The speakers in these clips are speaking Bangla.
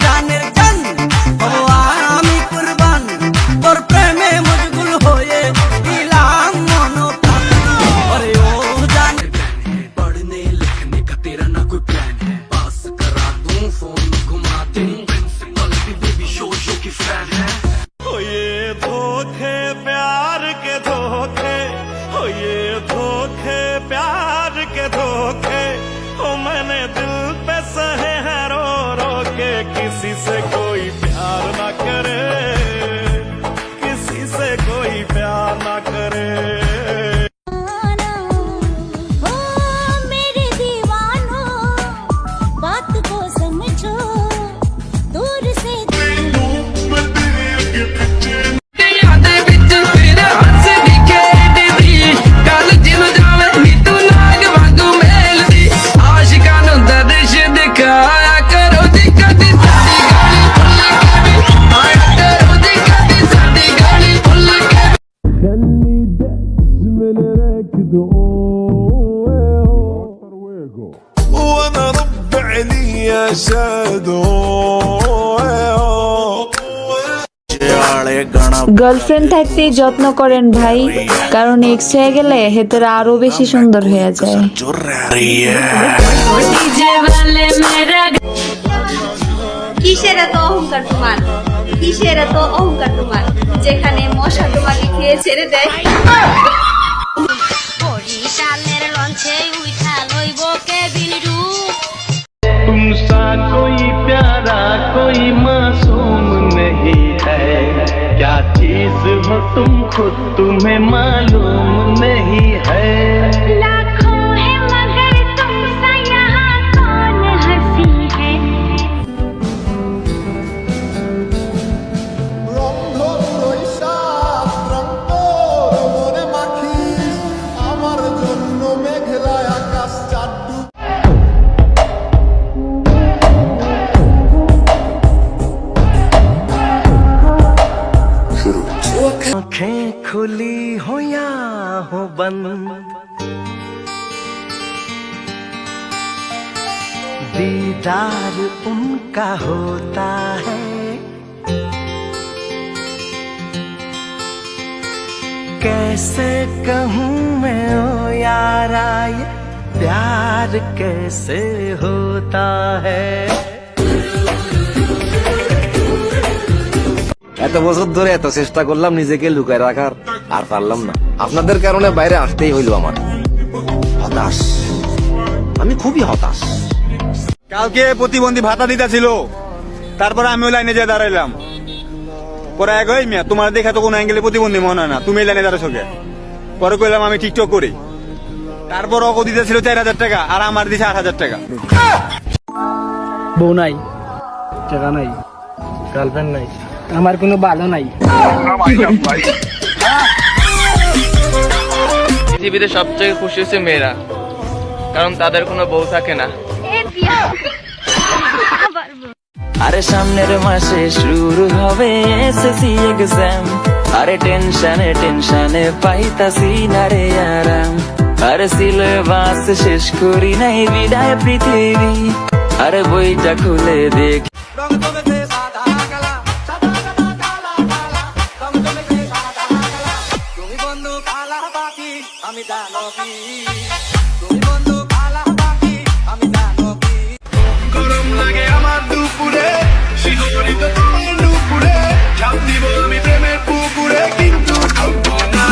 জানের জান ও আমি কুরবান তোর প্রেমে মশগুল হয়ে দিলাম মন প্রাণ আরে ও জান पढ़ने लिखने का तेरा ना कोई प्लान है पास करा दूं फोन घुमा दूं प्रिंसिपल भी बेबी शो की फैन है ओ ये धोखे प्यार के धोखे ओ ये धोखे प्यार के धोखे ओ मैंने दिल पे सहे हैं रो रो के किसी से कोई प्यार ना करे किसी से कोई प्यार ना करे وانا رب عيني شادو গার্লফ্রেন্ড থাকতেই যত্ন করেন ভাই, কারণ এক্স হয়ে গেলে হেতেরা আরো বেশি সুন্দর হয়ে যায়। কিসের এত অহংকার তোমার, কিসের এত অহংকার তোমার, যেখানে মশা তোমাকে খেয়ে ছেড়ে দেয়। বরিশালের লঞ্চে উঠা লইব কেবিন রূপ। तुमसा कोई प्यारा कोई मासूम नहीं है क्या चीज हो तुम खुद तुम्हें मालूम नहीं है लाखों है मगर तुमसा यहाँ कौन हंसी है। আমার জন্য মেঘলায় আকাশ চাঁদ आँखें खुली हो या हो बंद दीदार उनका होता है कैसे कहूँ मैं ओ यारा ये प्यार कैसे होता है এত বছর ধরে এত চেষ্টা করলাম নিজেকে লুকায় রাখার, আর পারলাম না। আপনাদের কারণে বাইরে আসতেই হইল আমার। হতাশ, আমি খুবই হতাশ। কালকে প্রতিবন্ধী ভাতা দিতে ছিল, তারপরে আমি ওই লাইনে যেয়ে দাঁড়াইলাম। পরে এক ওই মিয়া তোমার দেখে তো কোনো অ্যাঙ্গেলে প্রতিবন্ধী মনে হয় না, তুমি এই লাইনে দাঁড়াছো কে? পরে কইলাম আমি টিকটক করি। তারপর অক দিতে ছিল 4,000 টাকা, আর আমার দিছে 8,000 টাকা। বউ নাই, টাকা নাই, গার্লফ্রেন্ড নাই, আমার কোনো ভালো নাই। পৃথিবীতে সবচেয়ে খুশি হচ্ছে মেয়েরা, কারণ তাদের কোনো বউ থাকে না। আরে সামনের মাসে শুরু হবে এসএসসি এক্সাম, আরে টেনশনে টেনশনে পাইতাছি না রে আরাম, আরে সিলেবাস শেষ করি নাই বিদায় পৃথিবী, আরে বইটা খুলে দেখ তুমি বন্ধু কালা পাখি আমি দানবী, তুমি বন্ধু কালা পাখি আমি দানবী। গরম লাগে আমার দুপুরে শিহরিত তোমার নুপুরে ঝাঁপ দিব আমি প্রেমের পুকুরে কিন্তু ঢুকবো না।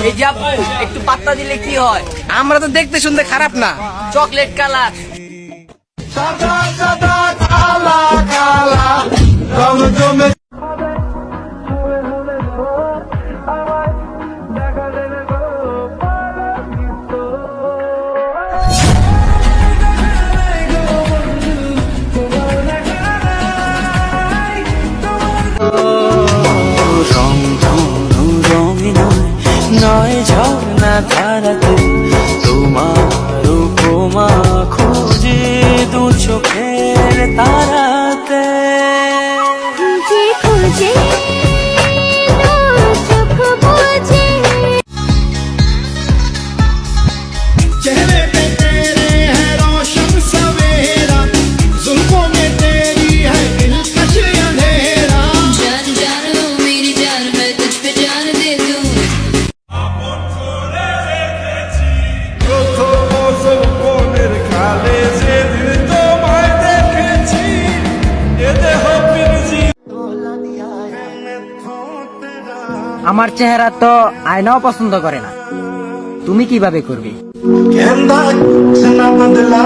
এই যে আপু একটু পাত্তা দিলে কি হয়? আমরা তো দেখতে শুনতে খারাপ না, চকলেট কালার। নয় ঝর্ণা ধারাতে তোমার উপমা খুঁজে দু চোখের তারাতে। খুঁজে চোখ বুঝে चेहरे पे तेरे है रोशन सवेरा, जुल्फों में तेरी है दिलकश अंधेरा। जान जानो मेरी जान मैं तुझ पे जान दे दूं। আমার চেহারা তো আয়নাও পছন্দ করে না, তুমি কিভাবে করবে? कहंदा कुछ न बदला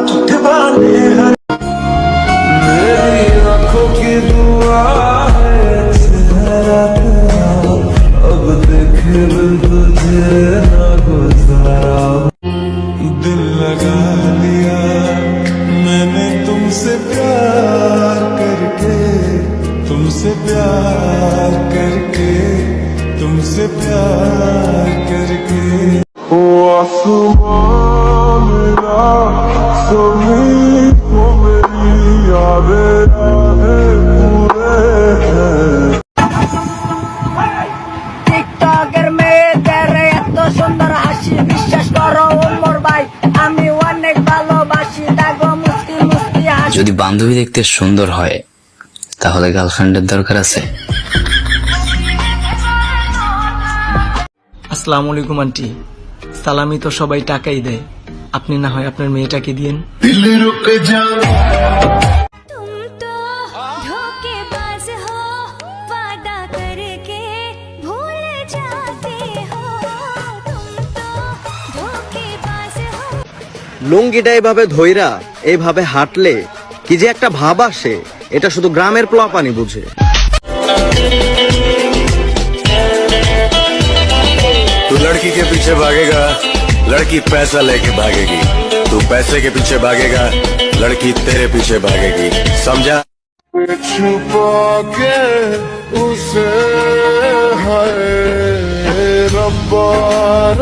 झूठ वाले हर मेरी आंखों की दुआ है चेहरा तेरा, अब देख तुझे ना गुजारा। दिल लगा लिया मैंने तुमसे प्यार करके, तुमसे प्यार करके, तुमसे प्यार करके। ओ आसमां मेरा ज़मीन को मेरी यादें पूरे हैं। টিকটকের মেয়েদের এত সুন্দর হাসি, বিশ্বাস করো ওমর ভাই আমি অনেক ভালোবাসি, দেখো মুস্কি মুস্কি হাসি। যদি বান্ধবী দেখতে সুন্দর হয় তাহলে গার্লফ্রেন্ডের দরকার আছে? আসসালামু আলাইকুম আন্টি, সালামি তো সবাই টাকাই দেয়, আপনি না হয় আপনার মেয়েটাকে দিয়েন। दिल रुक जा तुम तो धोखेबाज हो, वादा करके भूल जाते हो। तुम तो धोखेबाज हो। লুঙ্গিটা এইভাবে ধইরা এইভাবে হাঁটলে কি যে একটা ভাব আসে, এটা শুধু গ্রামের পোলাপানি বুঝে। तू लड़की के पीछे भागेगा, लड़की पैसा लेके भागेगी। तू पैसे के पीछे भागेगा, लड़की तेरे पीछे भागेगी, समझा? छुपा के उसे है रब्बा।